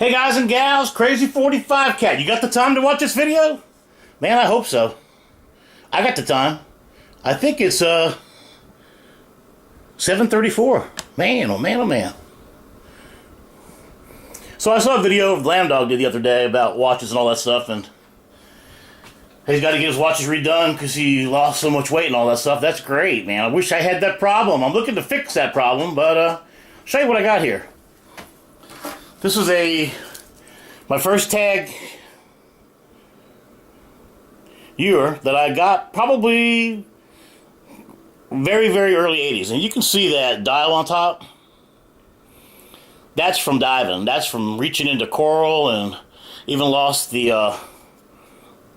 Hey guys and gals, KRAZY45CAT, you got the time to watch this video? Man, I hope so. I got the time. I think it's 7:34. Man, oh man, oh man. So I saw a video of Lamb Dog did the other day about watches and all that stuff, and he's got to get his watches redone because he lost so much weight and all that stuff. That's great, man. I wish I had that problem. I'm looking to fix that problem, but I'll show you what I got here. This is my first tag year that I got probably very, very early 80s. And you can see that dial on top. That's from diving. That's from reaching into coral, and even lost the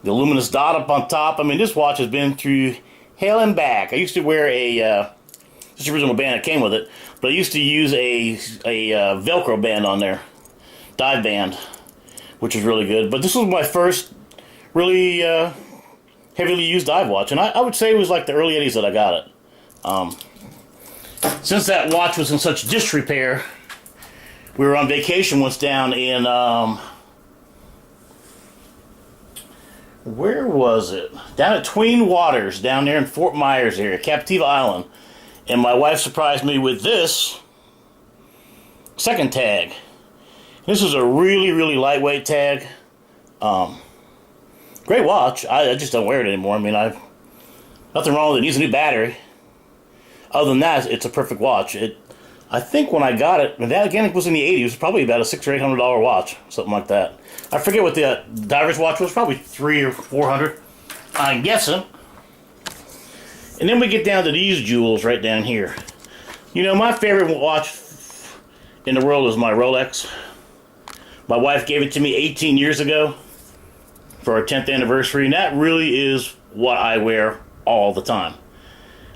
luminous dot up on top. I mean, this watch has been through hell and back. I used to wear this original band that came with it, but I used to use a Velcro band on there. Dive band, which is really good. But this was my first really heavily used dive watch, and I would say it was like the early 80s that I got it. Since that watch was in such disrepair, we were on vacation once down in where was it? Down at Tween Waters, down there in Fort Myers area, Captiva Island, and my wife surprised me with this second tag. This is a really, really lightweight tag. Great watch. I just don't wear it anymore. I mean, nothing wrong with it. It needs a new battery. Other than that, it's a perfect watch. I think when I got it, and that again, it was in the 80s. It was probably about a $600 or $800 watch, something like that. I forget what the diver's watch was. Probably $300 or $400, I'm guessing. And then we get down to these jewels right down here. You know, my favorite watch in the world is my Rolex. My wife gave it to me 18 years ago for our 10th anniversary, and that really is what I wear all the time.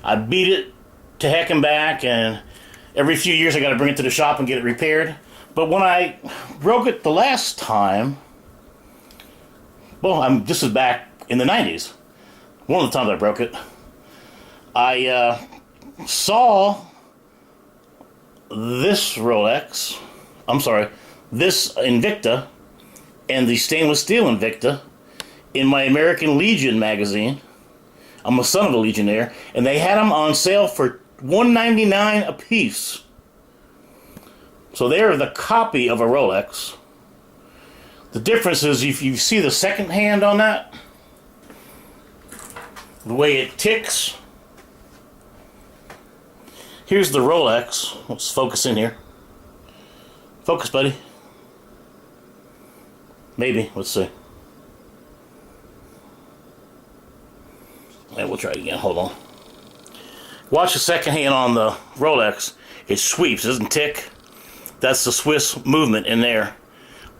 I beat it to heck and back, and every few years I got to bring it to the shop and get it repaired. But when I broke it the last time, well, this is back in the 90s. One of the times I broke it, I saw this Rolex, this Invicta, and the stainless steel Invicta in my American Legion magazine. I'm a son of a Legionnaire, and they had them on sale for $199 a piece. So they're the copy of a Rolex. The difference is, if you see the second hand on that, the way it ticks. Here's the Rolex. Let's focus in here. Focus, buddy. Maybe. Let's see. And we'll try it again. Hold on. Watch the second hand on the Rolex. It sweeps. It doesn't tick. That's the Swiss movement in there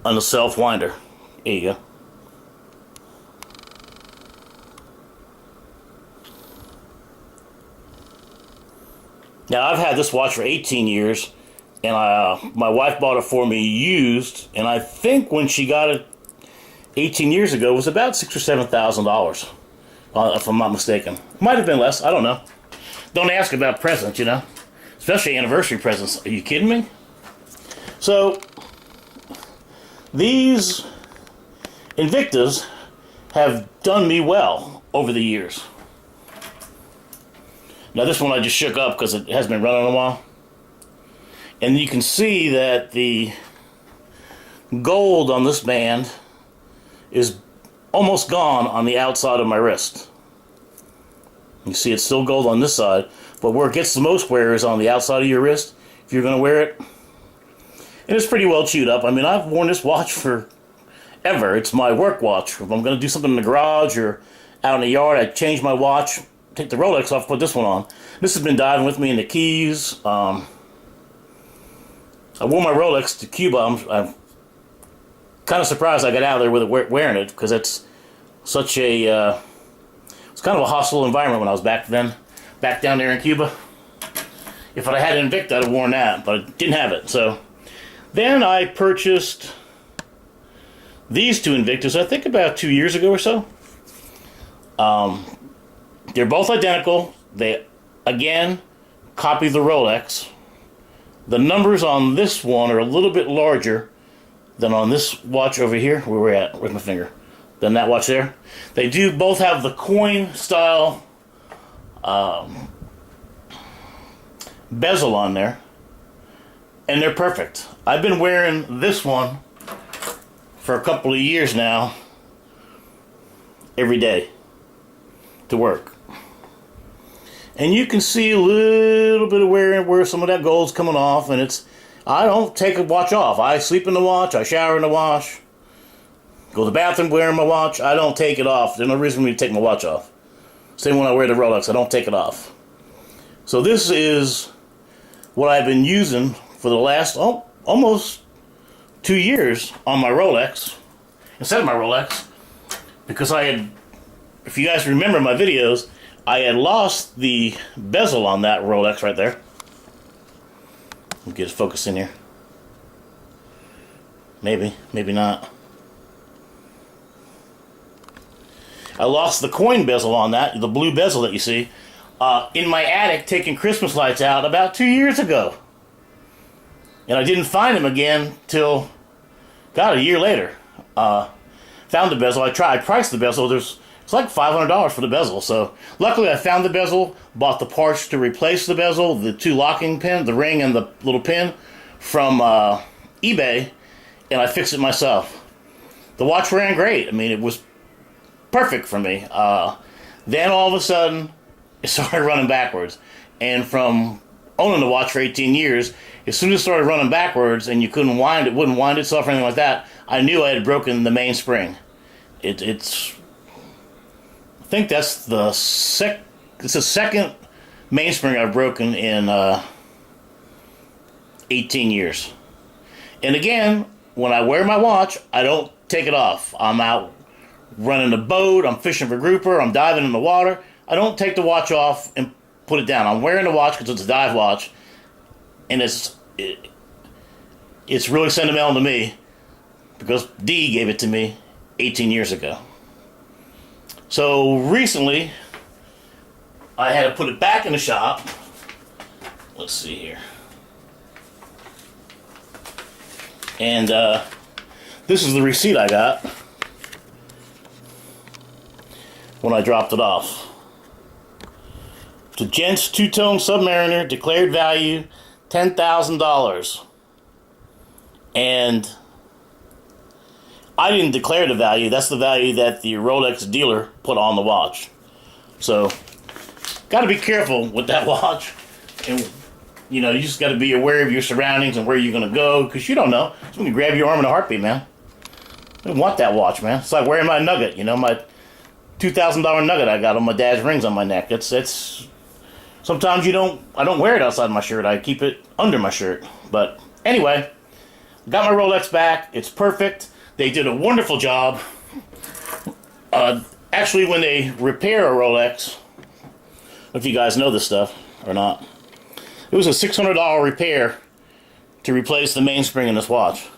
on the self winder. There you go. Now, I've had this watch for 18 years, and my wife bought it for me used, and I think when she got it 18 years ago, it was about $6,000 or $7,000, if I'm not mistaken. Might have been less, I don't know. Don't ask about presents, you know, especially anniversary presents. Are you kidding me? So, these Invictas have done me well over the years. Now, this one I just shook up because it hasn't been running in a while. And you can see that the gold on this band is almost gone on the outside of my wrist. You see it's still gold on this side, but where it gets the most wear is on the outside of your wrist, if you're going to wear it. And it's pretty well chewed up. I mean, I've worn this watch forever. It's my work watch. If I'm going to do something in the garage or out in the yard, I change my watch, take the Rolex off, put this one on. This has been diving with me in the Keys. I wore my Rolex to Cuba. I'm kind of surprised I got out of there with it wearing it, because it's such a it's kind of a hostile environment when I was back down there in Cuba. If I had an Invicta, I'd have worn that, but I didn't have it. So then I purchased these two Invictas, I think about 2 years ago or so. They're both identical. They, again, copy the Rolex. The numbers on this one are a little bit larger than on this watch over here, where we're at, with my finger, than that watch there. They do both have the coin style bezel on there, and they're perfect. I've been wearing this one for a couple of years now, every day to work. And you can see a little bit of where some of that gold's coming off, and I don't take a watch off. I sleep in the watch, I shower in the watch, go to the bathroom wearing my watch. I don't take it off. There's no reason for me to take my watch off. Same when I wear the Rolex, I don't take it off. So this is what I've been using for the last almost 2 years on my Rolex, instead of my Rolex, because if you guys remember my videos, I had lost the bezel on that Rolex right there. Let me get it focused in here. Maybe not. I lost the coin bezel on that, the blue bezel that you see, in my attic taking Christmas lights out about 2 years ago. And I didn't find them again till, God, a year later. Found the bezel. I priced the bezel. It's like $500 for the bezel. So luckily I found the bezel, bought the parts to replace the bezel, the two locking pins, the ring and the little pin from eBay, and I fixed it myself. The watch ran great. I mean, it was perfect for me. Then all of a sudden, it started running backwards. And from owning the watch for 18 years, as soon as it started running backwards and you couldn't wind it, wouldn't wind itself or anything like that, I knew I had broken the mainspring. I think that's the second mainspring I've broken in 18 years. And again, when I wear my watch, I don't take it off. I'm out running a boat, I'm fishing for grouper, I'm diving in the water. I don't take the watch off and put it down. I'm wearing the watch because it's a dive watch, and it's really sentimental to me because Dee gave it to me 18 years ago. So recently, I had to put it back in the shop. Let's see here. And this is the receipt I got when I dropped it off. It's a Gents two-tone Submariner, declared value $10,000. And I didn't declare the value. That's the value that the Rolex dealer put on the watch. So, got to be careful with that watch. And, you know, you just got to be aware of your surroundings and where you're going to go, because you don't know. Someone can grab your arm in a heartbeat, man. I don't want that watch, man. It's like wearing my nugget, you know, my $2,000 nugget I got on my dad's rings on my neck. It's sometimes I don't wear it outside my shirt. I keep it under my shirt. But anyway, got my Rolex back. It's perfect. They did a wonderful job. Actually, when they repair a Rolex, if you guys know this stuff or not, it was a $600 repair to replace the mainspring in this watch.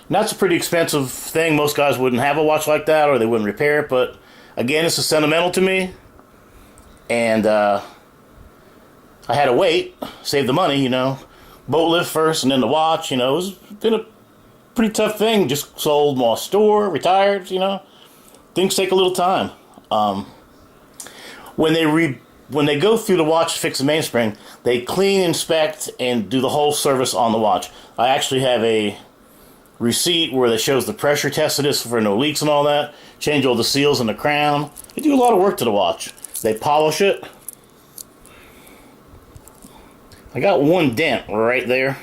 And that's a pretty expensive thing. Most guys wouldn't have a watch like that, or they wouldn't repair it. But again, it's sentimental to me. And I had to wait, save the money, you know. Boat lift first and then the watch, you know. It's been a pretty tough thing. Just sold my store, retired, you know. Things take a little time. When they go through the watch to fix the mainspring, they clean, inspect, and do the whole service on the watch. I actually have a receipt where that shows the pressure test it is for no leaks and all that. Change all the seals in the crown. They do a lot of work to the watch. They polish it. I got one dent right there.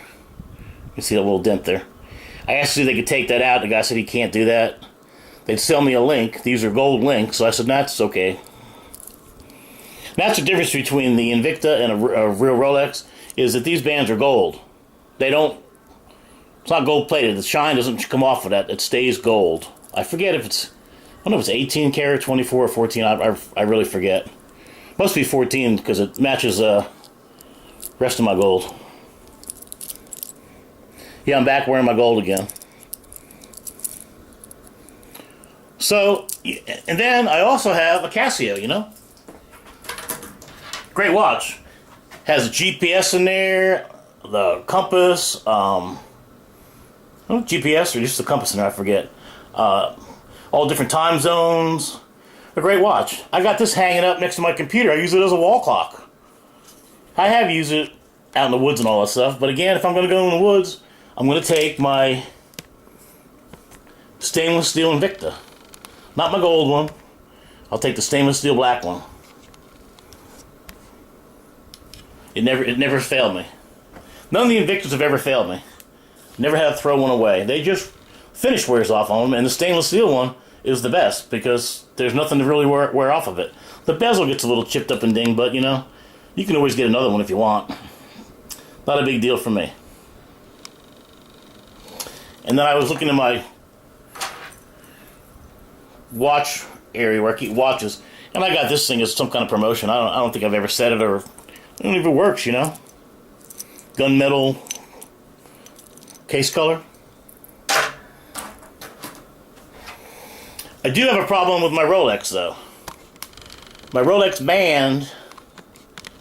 You can see that little dent there. I asked if they could take that out. The guy said he can't do that. They'd sell me a link. These are gold links. So I said, that's okay. That's the difference between the Invicta and a real Rolex, is that these bands are gold. It's not gold plated. The shine doesn't come off of that. It stays gold. I forget if I don't know if it's 18 karat, 24, or 14. I really forget. Must be 14 because it matches the rest of my gold. Yeah, I'm back wearing my gold again. So, and then I also have a Casio, you know. Great watch. Has a GPS in there, the compass, Oh, GPS or just the compass in there, I forget. All different time zones. A great watch. I got this hanging up next to my computer. I use it as a wall clock. I have used it out in the woods and all that stuff, but again, if I'm going to go in the woods, I'm going to take my stainless steel Invicta. Not my gold one. I'll take the stainless steel black one. It never failed me. None of the Invictas have ever failed me. Never had to throw one away. They just finish wears off on them, and the stainless steel one is the best because there's nothing to really wear off of it. The bezel gets a little chipped up and dinged, but you know, you can always get another one if you want. Not a big deal for me. And then I was looking at my watch area where I keep watches, and I got this thing as some kind of promotion. I don't think I've ever said it, or I don't even works, you know. Gunmetal case color. I do have a problem with my Rolex though. My Rolex band,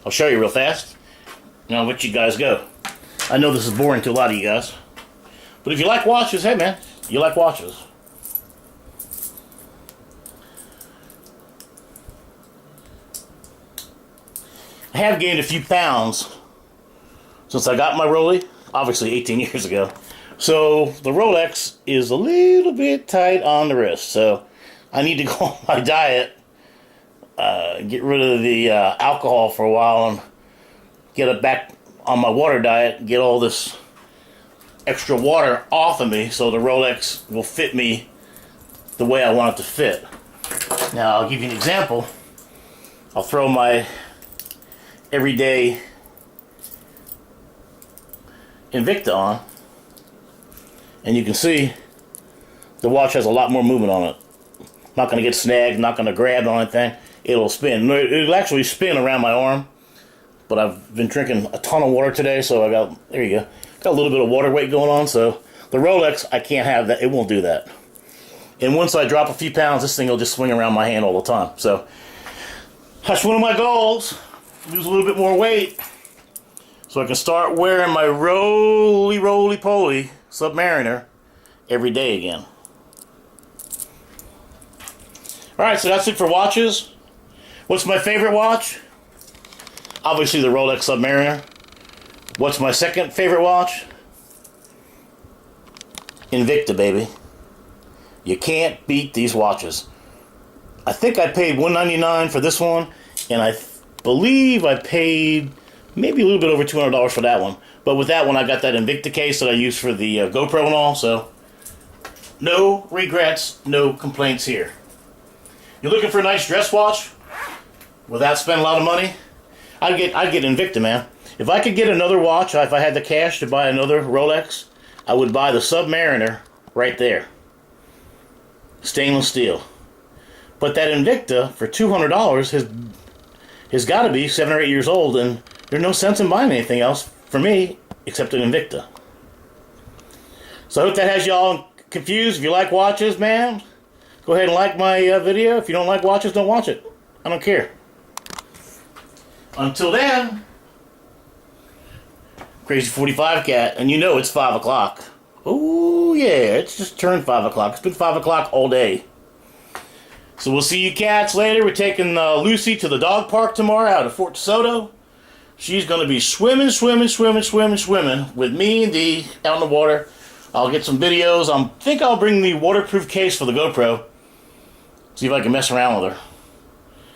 I'll show you real fast. Now I'll let you guys go. I know this is boring to a lot of you guys, but if you like watches, hey man, you like watches. I have gained a few pounds since I got my Rolex, obviously 18 years ago. So the Rolex is a little bit tight on the wrist, so I need to go on my diet, get rid of the alcohol for a while, and get it back on my water diet, get all this extra water off of me so the Rolex will fit me the way I want it to fit. Now I'll give you an example. I'll throw my everyday Invicta on, and you can see the watch has a lot more movement on it. Not going to get snagged, not going to grab on anything. It'll spin. It'll actually spin around my arm, but I've been drinking a ton of water today, so I got, there you go, got a little bit of water weight going on, so the Rolex, I can't have that. It won't do that. And once I drop a few pounds, this thing will just swing around my hand all the time. So that's one of my goals, lose a little bit more weight, so I can start wearing my roly-poly Submariner every day again. Alright, so that's it for watches. What's my favorite watch? Obviously the Rolex Submariner. What's my second favorite watch? Invicta, baby. You can't beat these watches. I think I paid $199 for this one, and I believe I paid maybe a little bit over $200 for that one. But with that one, I got that Invicta case that I use for the GoPro and all, so no regrets, no complaints here. You're looking for a nice dress watch without spending a lot of money? I'd get Invicta, man. If I could get another watch, if I had the cash to buy another Rolex, I would buy the Submariner right there. Stainless steel. But that Invicta for $200 has got to be 7 or 8 years old, and there's no sense in buying anything else for me except an Invicta. So I hope that has you all confused. If you like watches, man, go ahead and like my video. If you don't like watches, don't watch it. I don't care. Until then, KRAZY45CAT, and you know it's 5 o'clock. Oh yeah, it's just turned 5 o'clock. It's been 5 o'clock all day. So we'll see you cats later. We're taking Lucy to the dog park tomorrow out of Fort DeSoto. She's going to be swimming with me and Dee out in the water. I'll get some videos. I think I'll bring the waterproof case for the GoPro. See if I can mess around with her.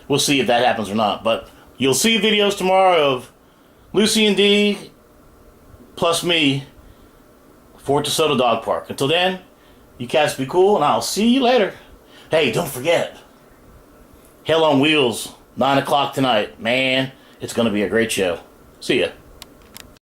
We'll see if that happens or not. But you'll see videos tomorrow of Lucy and Dee plus me, Fort DeSoto Dog Park. Until then, you cats be cool, and I'll see you later. Hey, don't forget, Hell on Wheels, 9 o'clock tonight. Man, it's going to be a great show. See ya.